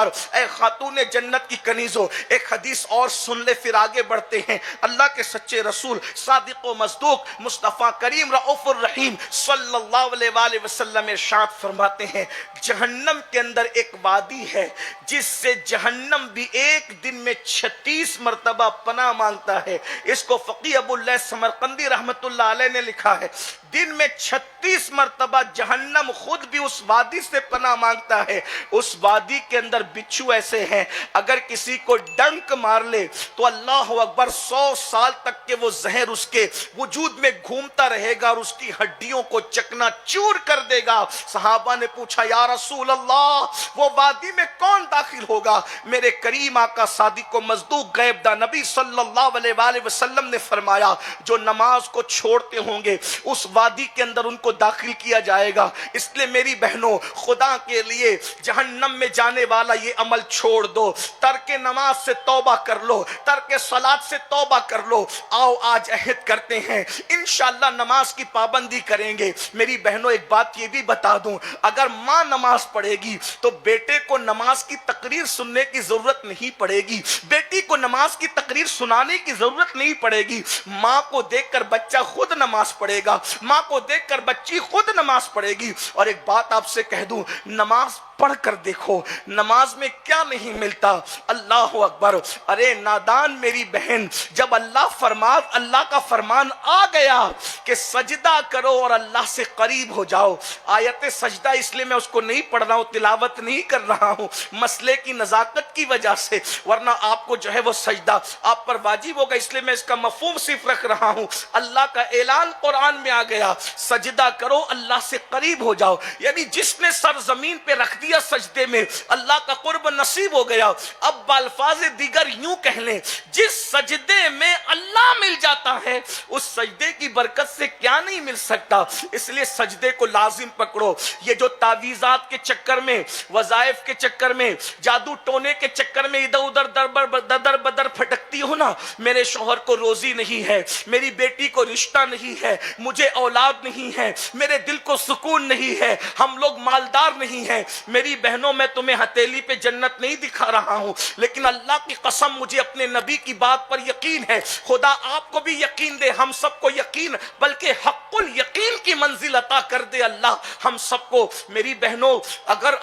اکبر، اے خاتون جنت کی کنیزوں، ایک حدیث اور سن لے پھر آگے بڑھتے ہیں۔ اللہ کے سچے رسول صادق و مصدوق مصطفیٰ کریم رؤوف الرحیم صلی اللہ علیہ وآلہ وسلم ارشاد فرماتے ہیں، جہنم کے اندر ایک وادی ہے جس سے جہنم بھی ایک دن میں 36 مرتبہ پناہ مانگتا ہے۔ اس کو فقی ابو اللہ سمرقندی رحمت اللہ علیہ نے لکھا ہے، دن میں 36 مرتبہ جہنم خود بھی اس وادی سے پناہ مانگتا ہے۔ اس وادی کے اندر بچھو ایسے ہیں، اگر کسی کو ڈنک مار لے تو اللہ اکبر 100 سال تک کے وہ زہر اس کے وجود میں گھومتا رہے گا اور اس کی ہڈیوں کو چکنا چور کر دے گا۔ صحابہ نے پوچھا یا رسول اللہ وہ وادی میں کون داخل ہوگا؟ میرے کریم آقا صادق و مصدوق غیب داں نبی صلی اللہ علیہ وآلہ وسلم نے فرمایا، جو نماز کو چھوڑتے ہوں گے اس وادی کے اندر ان کو داخل کیا جائے گا۔ اس لیے میری بہنوں، خدا کے لیے جہنم میں جانے والا یہ عمل چھوڑ دو، ترک نماز سے توبہ کر لو، ترک صلاۃ سے توبہ کر لو۔ آؤ آج عہد کرتے ہیں انشاءاللہ نماز کی پابندی کریں گے۔ میری بہنوں ایک بات یہ بھی بتا دوں، اگر ماں نماز پڑھے گی تو بیٹے کو نماز کی تقریر سننے کی ضرورت نہیں پڑے گی، بیٹی کو نماز کی تقریر سنانے کی ضرورت نہیں پڑے گی۔ ماں کو دیکھ کر بچہ خود نماز پڑھے گا، ماں کو دیکھ کر بچی خود نماز پڑھے گی۔ اور ایک بات آپ سے کہہ دوں، نماز پڑھ کر دیکھو نماز میں کیا نہیں ملتا۔ اللہ اکبر، ارے نادان میری بہن، جب اللہ کا فرمان آ گیا کہ سجدہ کرو اور اللہ سے قریب ہو جاؤ، آیت سجدہ اس لیے میں اس کو نہیں پڑھ رہا ہوں، تلاوت نہیں کر رہا ہوں مسئلے کی نزاکت کی وجہ سے، ورنہ آپ کو جو ہے وہ سجدہ آپ پر واجب ہوگا، اس لیے میں اس کا مفہوم صرف رکھ رہا ہوں۔ اللہ کا اعلان قرآن میں آ گیا، سجدہ کرو اللہ سے قریب ہو جاؤ، یعنی جس نے سر زمین پہ رکھ دیا سجدے میں اللہ کا قرب نصیب ہو گیا۔ اب بالفاظ دیگر یوں کہہ لیں، جس سجدے میں اللہ مل جاتا ہے اس سجدے کی برکت سے کیا نہیں مل سکتا۔ اس لیے سجدے کو لازم پکڑو۔ یہ جو تعویذات کے چکر میں، وظائف کے چکر میں، جادو ٹونے کے چکر میں ادھر ادھر ددر بدر پھٹکتی ہو نا، میرے شوہر کو روزی نہیں ہے، میری بیٹی کو رشتہ نہیں ہے، مجھے اولاد نہیں ہے، میرے دل کو سکون نہیں ہے، ہم لوگ مالدار نہیں ہیں۔ میری بہنوں، میں تمہیں ہتھیلی پہ جنت نہیں دکھا رہا ہوں، لیکن اللہ کی قسم مجھے اپنے نبی کی بات پر یقین ہے، خدا آپ کو بھی یقین دے، ہم سب کو یقین، بلکہ حق الیقین کی منزل عطا کر دے اللہ ہم سب کو۔ میری بہنوں، اگر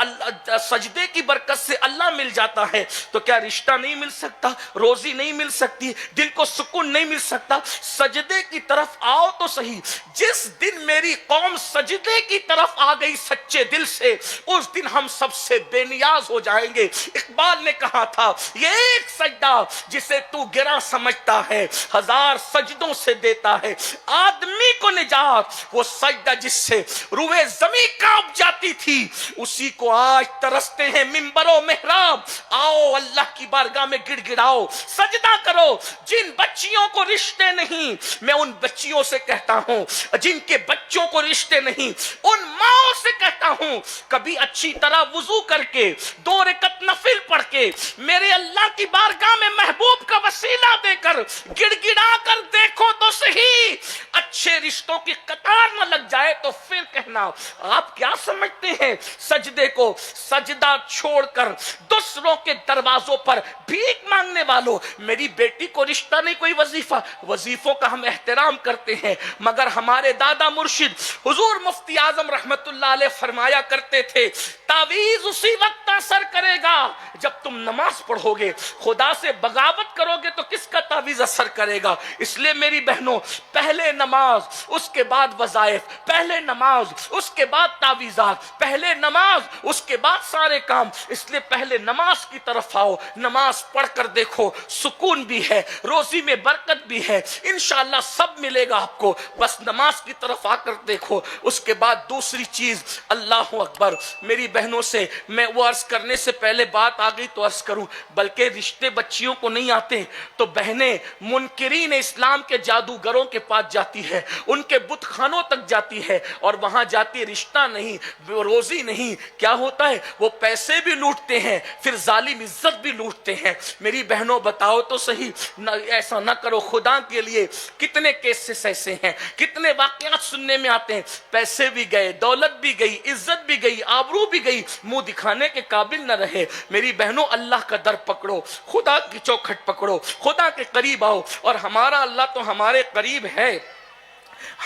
سجدے کی برکت سے اللہ مل جاتا ہے تو کیا رشتہ نہیں مل سکتا، روزی نہیں مل سکتی، دل کو سکون نہیں مل سکتا؟ سجدے کی طرف آؤ تو صحیح۔ جس دن میری قوم سجدے کی طرف آ گئی سچے دل سے، اس دن ہم سب سے بے نیاز ہو جائیں گے۔ اقبال نے کہا تھا، یہ ایک سجدہ جسے تو گرا سمجھتا ہے 1000 سجدوں سے دیتا ہے آدمی کو نجات، وہ سجدہ جس سے روئے زمین کانپ جاتی تھی اسی کو آج ترستے ہیں منبر و محراب۔ آؤ اللہ کی بارگاہ میں گڑ گڑاؤ، سجدہ کرو۔ جن بچیوں کو رشتے نہیں، میں ان بچیوں سے کہتا ہوں، جن کے بچوں کو رشتے نہیں، ان ماؤں سے کہتا ہوں، کبھی اچھی طرح وضو کر کے 2 رکعت نفل پڑھ کے میرے اللہ کی بارگاہ میں محبوب کا وسیلہ دے کر گڑ گڑا کر دیکھو تو صحیح، اچھے رشتوں کی قطار نہ لگ جائے تو پھر کہنا۔ آپ کیا سمجھتے ہیں سجدے کو؟ سجدہ چھوڑ کر دوسروں کے دروازوں پر بھیک مانگنے والوں، میری بیٹی کو رشتہ نہیں، کوئی وظیفہ، وظیفوں کا ہم احترام کرتے ہیں، مگر ہمارے دادا مرشد حضور مفتی اعظم رحمت اللہ علیہ فرمایا کرتے تھے، تعویذ اسی وقت اثر کرے گا جب تم نماز پڑھو گے، خدا سے بغاوت کرو گے تو کس کا تعویذ اثر کرے گا؟ اس لیے میری بہنوں، پہلے نماز اس کے بعد وظائف، پہلے نماز اس کے بعد تعویذات، پہلے نماز اس کے بعد سارے کام۔ اس لیے پہلے نماز کی طرف آؤ، نماز پڑھ کر دیکھو، سکون بھی ہے، روزی میں برکت بھی ہے، انشاءاللہ سب ملے گا آپ کو، بس نماز کی طرف آ کر دیکھو۔ اس کے بعد دوسری چیز، اللہ اکبر، میری بہنوں سے میں وہ عرض کرنے سے پہلے بات آ گئی تو عرض کروں بلکہ رشتے بچیوں کو نہیں آتے تو بہنیں منکرین اسلام کے جادوگروں کے پاس جاتی ہے، ان کے بت خانوں تک جاتی ہے، اور وہاں جاتی رشتہ نہیں، روزی نہیں، کیا ہوتا ہے وہ پیسے بھی لوٹتے ہیں، پھر ظالم عزت بھی لوٹتے ہیں۔ میری بہنوں بتاؤ تو صحیح، ایسا نہ کرو خدا کے لیے۔ کتنے کیسز ایسے ہیں، کتنے واقعات سننے میں آتے ہیں، پیسے بھی گئے، دولت بھی گئی، عزت بھی گئی، آبرو بھی گئی، منہ دکھانے کے قابل نہ رہے۔ میری بہنوں اللہ کا در پکڑو، خدا کی چوکھٹ پکڑو، خدا کے قریب آؤ، اور ہمارا اللہ تو ہمارے قریب ہے،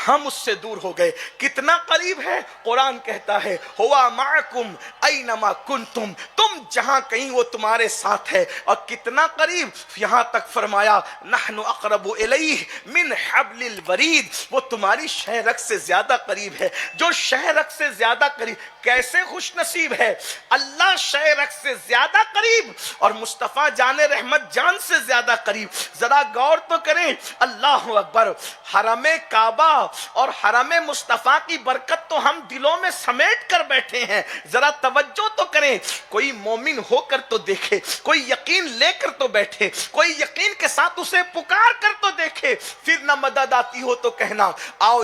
ہم اس سے دور ہو گئے۔ کتنا قریب ہے؟ قرآن کہتا ہے ہوا معکم اینما کنتم، تم جہاں کہیں وہ تمہارے ساتھ ہے۔ اور کتنا قریب؟ یہاں تک فرمایا نحن اقرب الیہ من حبل الورید، وہ تمہاری شہ رگ سے زیادہ قریب ہے۔ جو شہ رگ سے زیادہ قریب، کیسے خوش نصیب ہے اللہ، شہ رگ سے زیادہ قریب اور مصطفیٰ جان رحمت جان سے زیادہ قریب۔ ذرا غور تو کریں، اللہ اکبر، حرم کعبہ اور حرم مصطفیٰ کی برکت تو ہم دلوں میں سمیٹ کر بیٹھے ہیں، ذرا توجہ تو کریں۔ کوئی مومن ہو کر تو دیکھے، کوئی یقین لے کر تو بیٹھے، کوئی یقین کے ساتھ اسے پکار کر تو دیکھے، پھر نہ مدد آتی ہو تو کہنا آؤ